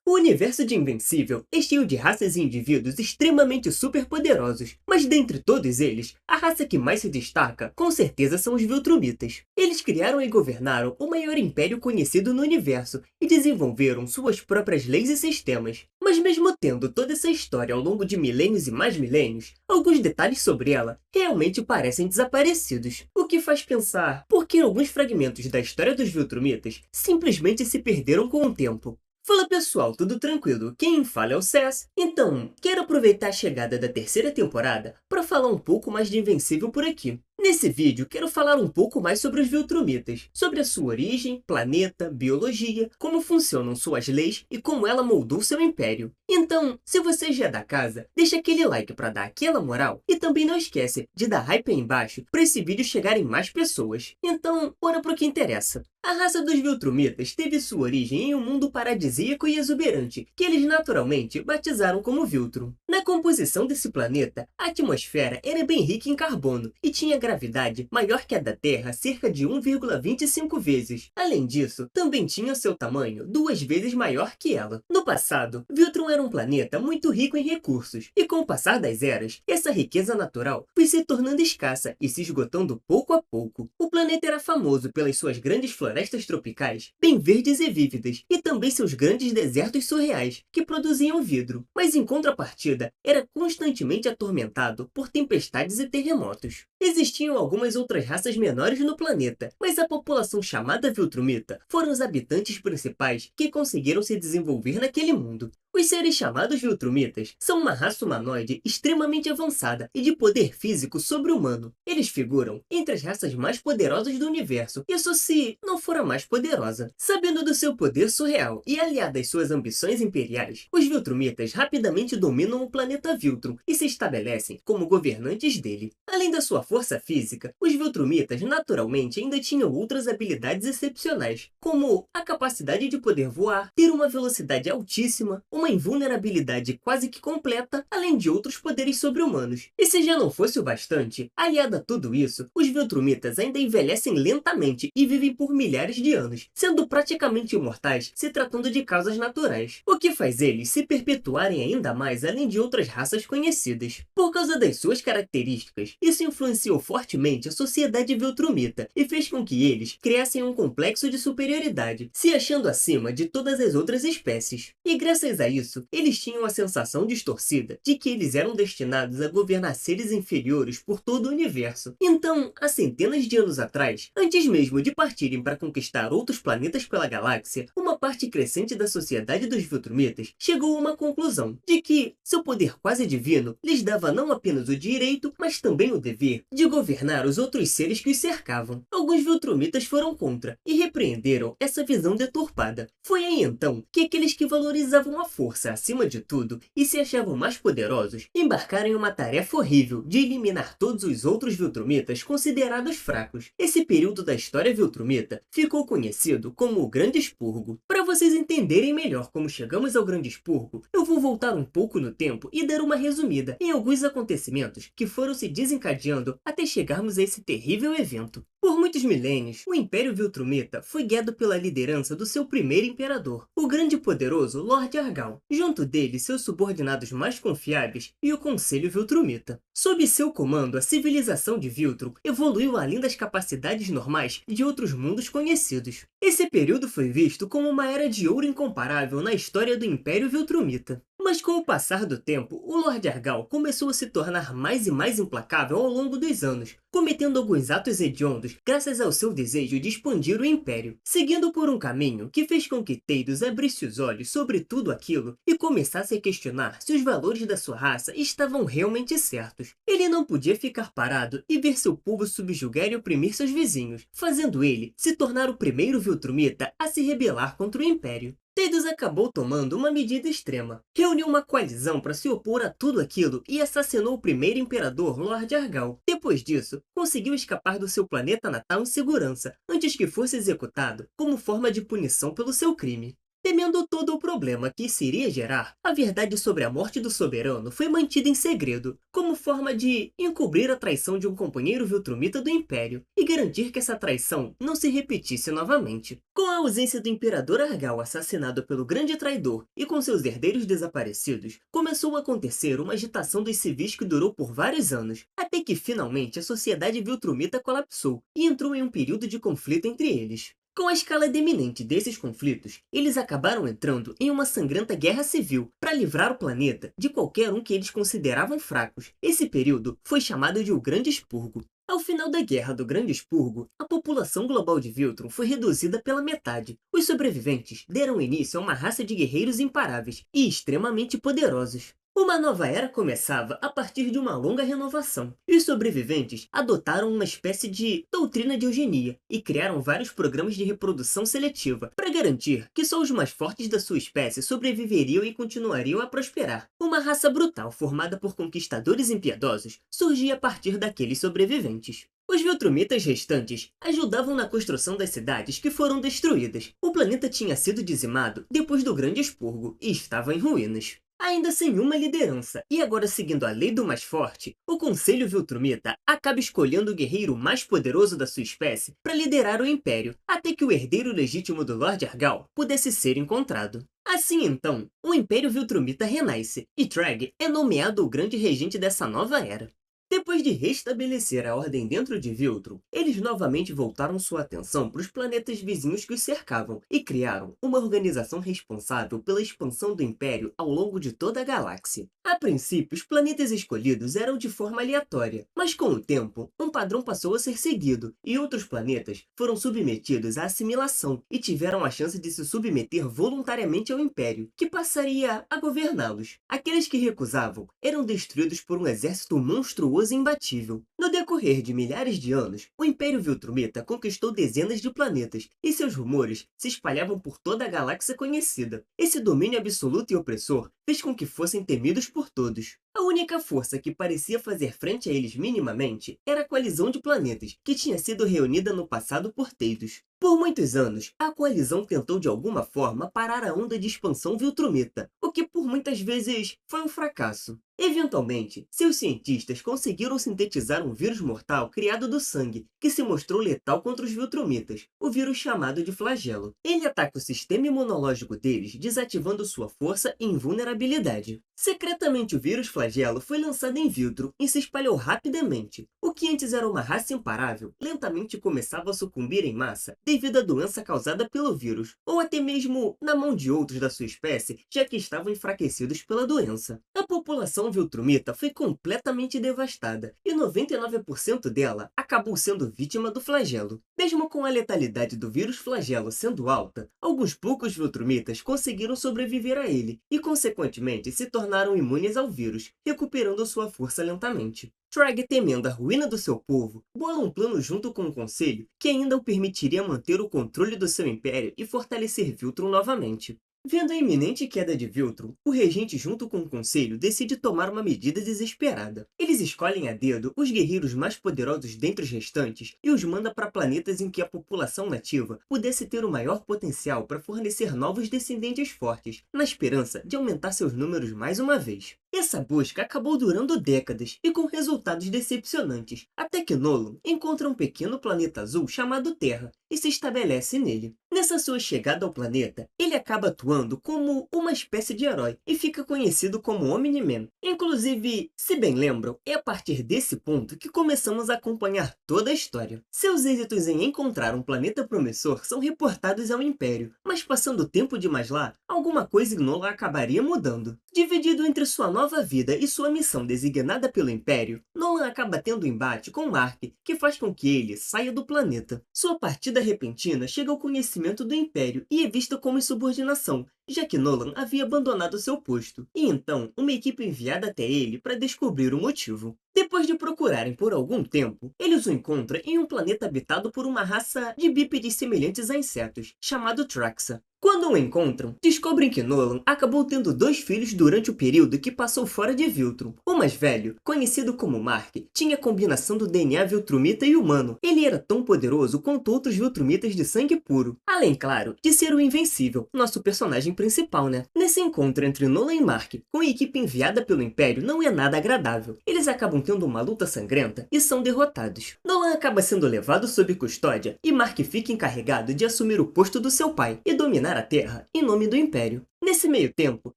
O universo de Invencível é cheio de raças e indivíduos extremamente superpoderosos, mas dentre todos eles, a raça que mais se destaca, com certeza, são os Viltrumitas. Eles criaram e governaram o maior império conhecido no universo e desenvolveram suas próprias leis e sistemas. Mas mesmo tendo toda essa história ao longo de milênios e mais milênios, alguns detalhes sobre ela realmente parecem desaparecidos, o que faz pensar por que alguns fragmentos da história dos Viltrumitas simplesmente se perderam com o tempo. Fala pessoal, tudo tranquilo? Quem fala é o Cess. Então, quero aproveitar a chegada da terceira temporada para falar um pouco mais de Invencível por aqui. Nesse vídeo, quero falar um pouco mais sobre os Viltrumitas, sobre a sua origem, planeta, biologia, como funcionam suas leis e como ela moldou seu império. Então, se você já é da casa, deixa aquele like para dar aquela moral e também não esquece de dar hype aí embaixo para esse vídeo chegar em mais pessoas. Então, bora pro que interessa. A raça dos Viltrumitas teve sua origem em um mundo paradisíaco e exuberante, que eles naturalmente batizaram como Viltrum. Na composição desse planeta, a atmosfera era bem rica em carbono e tinha gravidade maior que a da Terra cerca de 1,25 vezes. Além disso, também tinha seu tamanho 2 vezes maior que ela. No passado, Viltrum era um planeta muito rico em recursos, e com o passar das eras, essa riqueza natural foi se tornando escassa e se esgotando pouco a pouco. O planeta era famoso pelas suas grandes florestas tropicais, bem verdes e vívidas, e também seus grandes desertos surreais, que produziam vidro, mas em contrapartida, era constantemente atormentado por tempestades e terremotos. Existiam algumas outras raças menores no planeta, mas a população chamada Viltrumita foram os habitantes principais que conseguiram se desenvolver naquele mundo. Os seres chamados Viltrumitas são uma raça humanoide extremamente avançada e de poder físico sobre-humano. Eles figuram entre as raças mais poderosas do universo, isso se não for a mais poderosa. Sabendo do seu poder surreal e aliado às suas ambições imperiais, os Viltrumitas rapidamente dominam o planeta Viltrum e se estabelecem como governantes dele. Além da sua força física, os Viltrumitas naturalmente ainda tinham outras habilidades excepcionais, como a capacidade de poder voar, ter uma velocidade altíssima, uma invulnerabilidade quase que completa, além de outros poderes sobre-humanos. E se já não fosse o bastante, aliado a tudo isso, os Viltrumitas ainda envelhecem lentamente e vivem por milhares de anos, sendo praticamente imortais se tratando de causas naturais, o que faz eles se perpetuarem ainda mais além de outras raças conhecidas. Por causa das suas características, isso influenciou fortemente a sociedade Viltrumita e fez com que eles criassem um complexo de superioridade, se achando acima de todas as outras espécies. E graças a isso, eles tinham a sensação distorcida de que eles eram destinados a governar seres inferiores por todo o universo. Então, há centenas de anos atrás, antes mesmo de partirem para conquistar outros planetas pela galáxia, uma parte crescente da sociedade dos Viltrumitas chegou a uma conclusão de que seu poder quase divino lhes dava não apenas o direito, mas também o dever de governar os outros seres que os cercavam. Alguns Viltrumitas foram contra e repreenderam essa visão deturpada. Foi aí então que aqueles que valorizavam a força acima de tudo e se achavam mais poderosos embarcaram em uma tarefa horrível de eliminar todos os outros Viltrumitas considerados fracos. Esse período da história Viltrumita ficou conhecido como o Grande Expurgo. Para vocês entenderem melhor como chegamos ao Grande Expurgo, eu vou voltar um pouco no tempo e dar uma resumida em alguns acontecimentos que foram se desencadeando até chegarmos a esse terrível evento. Por muitos milênios, o Império Viltrumita foi guiado pela liderança do seu primeiro imperador, o grande e poderoso Lord Argal. Junto dele, seus subordinados mais confiáveis e o Conselho Viltrumita. Sob seu comando, a civilização de Viltrum evoluiu além das capacidades normais de outros mundos conhecidos. Esse período foi visto como uma era de ouro incomparável na história do Império Viltrumita. Mas com o passar do tempo, o Lord Argal começou a se tornar mais e mais implacável ao longo dos anos, cometendo alguns atos hediondos graças ao seu desejo de expandir o Império, seguindo por um caminho que fez com que Teidos abrisse os olhos sobre tudo aquilo e começasse a questionar se os valores da sua raça estavam realmente certos. Ele não podia ficar parado e ver seu povo subjugar e oprimir seus vizinhos, fazendo ele se tornar o primeiro Viltrumita a se rebelar contra o Império. Teidos acabou tomando uma medida extrema. Reuniu uma coalizão para se opor a tudo aquilo e assassinou o primeiro imperador, Lord Argal. Depois disso, conseguiu escapar do seu planeta natal em segurança, antes que fosse executado como forma de punição pelo seu crime. Temendo todo o problema que isso iria gerar, a verdade sobre a morte do soberano foi mantida em segredo, como forma de encobrir a traição de um companheiro viltrumita do Império e garantir que essa traição não se repetisse novamente. Com a ausência do Imperador Argal assassinado pelo Grande Traidor e com seus herdeiros desaparecidos, começou a acontecer uma agitação dos civis que durou por vários anos, até que finalmente a sociedade viltrumita colapsou e entrou em um período de conflito entre eles. Com a escala deminente desses conflitos, eles acabaram entrando em uma sangrenta guerra civil para livrar o planeta de qualquer um que eles consideravam fracos. Esse período foi chamado de o Grande Expurgo. Ao final da Guerra do Grande Expurgo, a população global de Viltrum foi reduzida pela metade. Os sobreviventes deram início a uma raça de guerreiros imparáveis e extremamente poderosos. Uma nova era começava a partir de uma longa renovação, e os sobreviventes adotaram uma espécie de doutrina de eugenia e criaram vários programas de reprodução seletiva para garantir que só os mais fortes da sua espécie sobreviveriam e continuariam a prosperar. Uma raça brutal formada por conquistadores impiedosos surgia a partir daqueles sobreviventes. Os Viltrumitas restantes ajudavam na construção das cidades que foram destruídas. O planeta tinha sido dizimado depois do Grande Expurgo e estava em ruínas. Ainda sem uma liderança, e agora seguindo a lei do mais forte, o Conselho Viltrumita acaba escolhendo o guerreiro mais poderoso da sua espécie para liderar o Império, até que o herdeiro legítimo do Lord Argal pudesse ser encontrado. Assim então, o Império Viltrumita renasce, e Treg é nomeado o grande regente dessa nova era. Depois de restabelecer a ordem dentro de Viltrum, eles novamente voltaram sua atenção para os planetas vizinhos que os cercavam e criaram uma organização responsável pela expansão do Império ao longo de toda a galáxia. A princípio, os planetas escolhidos eram de forma aleatória, mas com o tempo, um padrão passou a ser seguido e outros planetas foram submetidos à assimilação e tiveram a chance de se submeter voluntariamente ao Império, que passaria a governá-los. Aqueles que recusavam eram destruídos por um exército monstruoso e imbatível. No decorrer de milhares de anos, o Império Viltrumita conquistou dezenas de planetas e seus rumores se espalhavam por toda a galáxia conhecida. Esse domínio absoluto e opressor fez com que fossem temidos por todos. A única força que parecia fazer frente a eles minimamente era a coalizão de planetas, que tinha sido reunida no passado por Teidos. Por muitos anos, a coalizão tentou de alguma forma parar a onda de expansão Viltrumita, o que por muitas vezes foi um fracasso. Eventualmente, seus cientistas conseguiram sintetizar um vírus mortal criado do sangue, que se mostrou letal contra os Viltrumitas, o vírus chamado de flagelo. Ele ataca o sistema imunológico deles, desativando sua força e invulnerabilidade. Secretamente, o vírus flagelo foi lançado em Viltrum e se espalhou rapidamente. O que antes era uma raça imparável, lentamente começava a sucumbir em massa devido à doença causada pelo vírus, ou até mesmo na mão de outros da sua espécie, já que estavam enfraquecidos pela doença. A população Viltrumita foi completamente devastada, e 99% dela acabou sendo vítima do flagelo. Mesmo com a letalidade do vírus flagelo sendo alta, alguns poucos Viltrumitas conseguiram sobreviver a ele, e consequentemente se tornaram imunes ao vírus, recuperando sua força lentamente. Treg, temendo a ruína do seu povo, bola um plano junto com o Conselho que ainda o permitiria manter o controle do seu império e fortalecer Viltrum novamente. Vendo a iminente queda de Viltrum, o regente junto com o Conselho decide tomar uma medida desesperada. Eles escolhem a dedo os guerreiros mais poderosos dentre os restantes e os manda para planetas em que a população nativa pudesse ter o maior potencial para fornecer novos descendentes fortes, na esperança de aumentar seus números mais uma vez. Essa busca acabou durando décadas e com resultados decepcionantes, até que Nolan encontra um pequeno planeta azul chamado Terra e se estabelece nele. Nessa sua chegada ao planeta, ele acaba atuando como uma espécie de herói e fica conhecido como Omni-Man. Inclusive, se bem lembram, é a partir desse ponto que começamos a acompanhar toda a história. Seus êxitos em encontrar um planeta promissor são reportados ao Império, mas passando tempo demais lá, alguma coisa em Nolan acabaria mudando. Dividido entre sua nova vida e sua missão designada pelo Império, Nolan acaba tendo um embate com Mark, que faz com que ele saia do planeta. Sua partida repentina chega ao conhecimento do Império e é vista como insubordinação, já que Nolan havia abandonado seu posto, e então uma equipe enviada até ele para descobrir o motivo. Depois de procurarem por algum tempo, eles o encontram em um planeta habitado por uma raça de bípedes semelhantes a insetos, chamado Traxa. Quando o encontram, descobrem que Nolan acabou tendo 2 filhos durante o período que passou fora de Viltrum. O mais velho, conhecido como Mark, tinha a combinação do DNA Viltrumita e humano. Ele era tão poderoso quanto outros Viltrumitas de sangue puro. Além, claro, de ser o Invencível, nosso personagem principal, né? Nesse encontro entre Nolan e Mark, com a equipe enviada pelo Império, não é nada agradável. Eles acabam tendo uma luta sangrenta e são derrotados. Nolan acaba sendo levado sob custódia e Mark fica encarregado de assumir o posto do seu pai e dominar a Terra em nome do Império. Nesse meio tempo,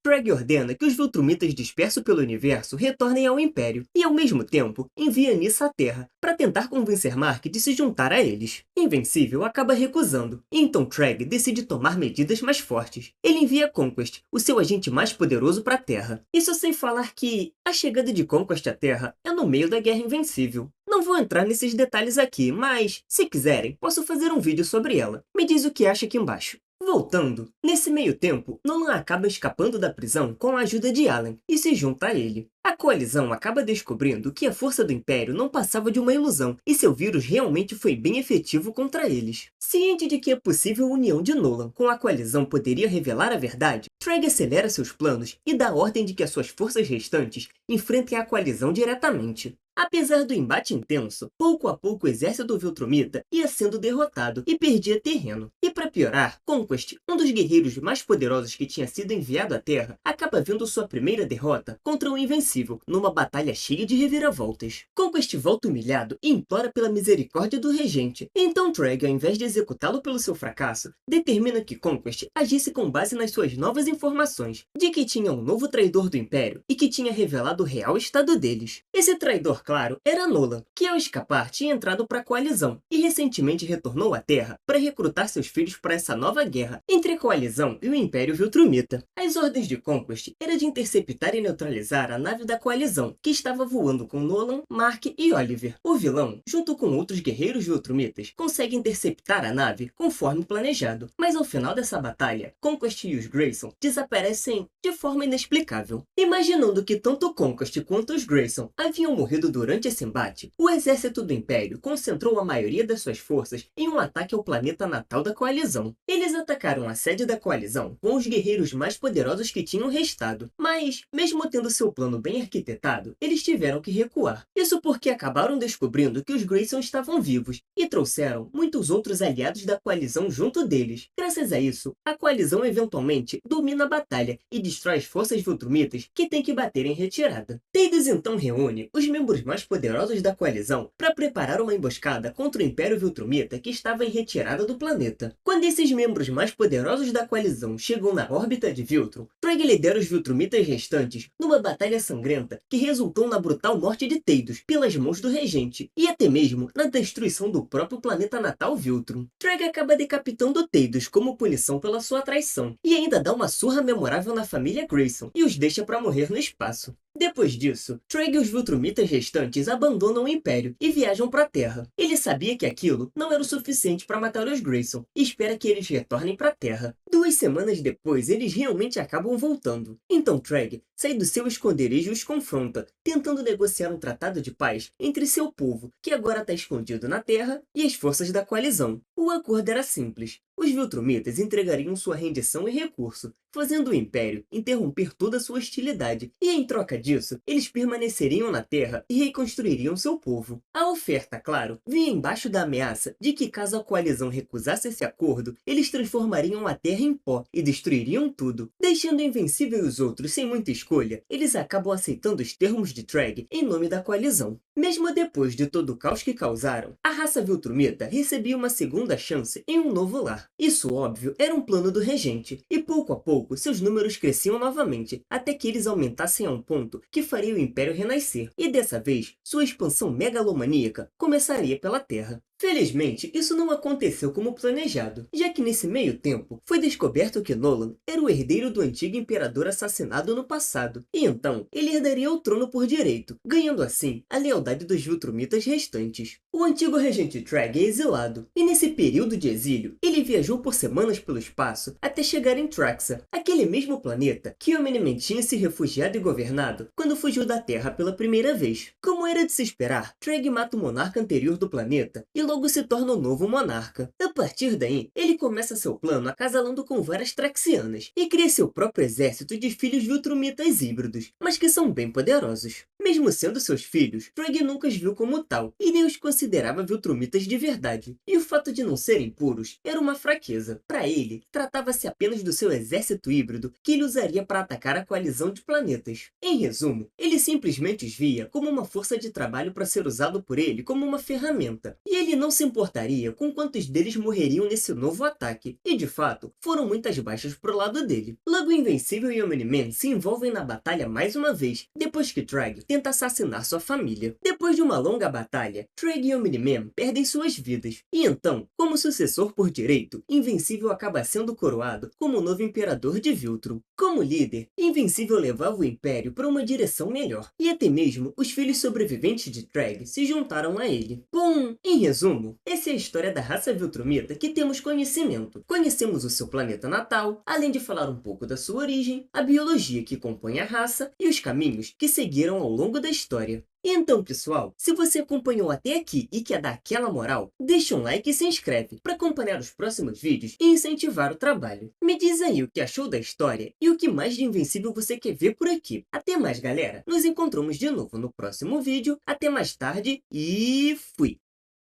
Treg ordena que os Viltrumitas dispersos pelo universo retornem ao Império e, ao mesmo tempo, envia Nyssa à Terra para tentar convencer Mark de se juntar a eles. Invencível acaba recusando, e então Treg decide tomar medidas mais fortes. Ele envia Conquest, o seu agente mais poderoso, para a Terra. Isso sem falar que a chegada de Conquest à Terra é no meio da Guerra Invencível. Não vou entrar nesses detalhes aqui, mas, se quiserem, posso fazer um vídeo sobre ela. Me diz o que acha aqui embaixo. Voltando, nesse meio tempo, Nolan acaba escapando da prisão com a ajuda de Allen e se junta a ele. A coalizão acaba descobrindo que a força do Império não passava de uma ilusão e seu vírus realmente foi bem efetivo contra eles. Ciente de que a possível união de Nolan com a coalizão poderia revelar a verdade, Treg acelera seus planos e dá ordem de que as suas forças restantes enfrentem a coalizão diretamente. Apesar do embate intenso, pouco a pouco o exército Viltrumita ia sendo derrotado e perdia terreno. E para piorar, Conquest, um dos guerreiros mais poderosos que tinha sido enviado à Terra, acaba vendo sua primeira derrota contra o Invencível, numa batalha cheia de reviravoltas. Conquest volta humilhado e implora pela misericórdia do regente. Então Treg, ao invés de executá-lo pelo seu fracasso, determina que Conquest agisse com base nas suas novas informações, de que tinha um novo traidor do Império e que tinha revelado o real estado deles. Esse traidor, claro, era Nolan, que ao escapar tinha entrado para a coalizão e recentemente retornou à Terra para recrutar seus filhos para essa nova guerra entre a coalizão e o Império Viltrumita. As ordens de Conquest eram de interceptar e neutralizar a nave da coalizão, que estava voando com Nolan, Mark e Oliver. O vilão, junto com outros guerreiros Viltrumitas, consegue interceptar a nave conforme planejado, mas ao final dessa batalha, Conquest e os Grayson desaparecem de forma inexplicável. Imaginando que tanto Conquest quanto os Grayson haviam morrido durante esse embate, o exército do Império concentrou a maioria das suas forças em um ataque ao planeta natal da coalizão. Eles atacaram a sede da coalizão com os guerreiros mais poderosos que tinham restado, mas, mesmo tendo seu plano bem arquitetado, eles tiveram que recuar. Isso porque acabaram descobrindo que os Grayson estavam vivos e trouxeram muitos outros aliados da coalizão junto deles. Graças a isso, a coalizão eventualmente domina a batalha e destrói as forças Viltrumitas que têm que bater em retirada. Thaddeus então reúne os membros mais poderosos da coalizão para preparar uma emboscada contra o Império Viltrumita que estava em retirada do planeta. Quando esses membros mais poderosos da coalizão chegam na órbita de Viltrum, Treg lidera os Viltrumitas restantes numa batalha sangrenta que resultou na brutal morte de Thaddeus pelas mãos do regente e até mesmo na destruição do próprio planeta natal Viltrum. Treg acaba decapitando Thaddeus como punição pela sua traição e ainda dá uma surra memorável na família Grayson e os deixa para morrer no espaço. Depois disso, Treg e os Viltrumitas restantes abandonam o Império e viajam para a Terra. Ele sabia que aquilo não era o suficiente para matar os Grayson e espera que eles retornem para a Terra. 2 semanas depois, eles realmente acabam voltando. Então Treg sai do seu esconderijo e os confronta, tentando negociar um tratado de paz entre seu povo, que agora está escondido na Terra, e as forças da coalizão. O acordo era simples. Os Viltrumitas entregariam sua rendição e recurso, fazendo o Império interromper toda a sua hostilidade, e em troca disso, eles permaneceriam na Terra e reconstruiriam seu povo. A oferta, claro, vinha embaixo da ameaça de que caso a coalizão recusasse esse acordo, eles transformariam a Terra em pó e destruiriam tudo. Deixando Invencível e os outros sem muita escolha, eles acabam aceitando os termos de Treg em nome da coalizão. Mesmo depois de todo o caos que causaram, a raça Viltrumita recebia uma segunda chance em um novo lar. Isso, óbvio, era um plano do regente, e pouco a pouco seus números cresciam novamente, até que eles aumentassem a um ponto que faria o Império renascer, e dessa vez, sua expansão megalomaníaca começaria pela Terra. Felizmente, isso não aconteceu como planejado, já que nesse meio tempo foi descoberto que Nolan era o herdeiro do antigo imperador assassinado no passado, e então ele herdaria o trono por direito, ganhando assim a lealdade dos Viltrumitas restantes. O antigo regente Treg é exilado, e nesse período de exílio, ele viajou por semanas pelo espaço até chegar em Traxa, aquele mesmo planeta que Yonah tinha se refugiado e governado quando fugiu da Terra pela primeira vez. Como era de se esperar, Treg mata o monarca anterior do planeta e logo se torna o novo monarca. A partir daí, ele começa seu plano acasalando com várias Traxianas e cria seu próprio exército de filhos Viltrumitas híbridos, mas que são bem poderosos. Mesmo sendo seus filhos, Treg nunca os viu como tal e nem os considerava Viltrumitas de verdade. E o fato de não serem puros era uma fraqueza. Para ele, tratava-se apenas do seu exército híbrido que ele usaria para atacar a coalizão de planetas. Em resumo, ele simplesmente os via como uma força de trabalho para ser usado por ele como uma ferramenta. E ele não se importaria com quantos deles morreriam nesse novo ataque. E de fato, foram muitas baixas pro lado dele. Logo, Invencível e Omni-Man se envolvem na batalha mais uma vez, depois que Treg tenta assassinar sua família. Depois de uma longa batalha, Treg e Omni-Man perdem suas vidas. E então, como sucessor por direito, Invencível acaba sendo coroado como o novo imperador de Viltrum. Como líder, Invencível levava o Império para uma direção melhor. E até mesmo os filhos sobreviventes de Treg se juntaram a ele. Bom, em resumo, essa é a história da raça Viltrumita que temos conhecimento. Conhecemos o seu planeta natal, além de falar um pouco da sua origem, a biologia que compõe a raça e os caminhos que seguiram ao longo da história. E então, pessoal, se você acompanhou até aqui e quer dar aquela moral, deixa um like e se inscreve para acompanhar os próximos vídeos e incentivar o trabalho. Me diz aí o que achou da história e o que mais de Invencível você quer ver por aqui. Até mais, galera! Nos encontramos de novo no próximo vídeo. Até mais tarde e fui!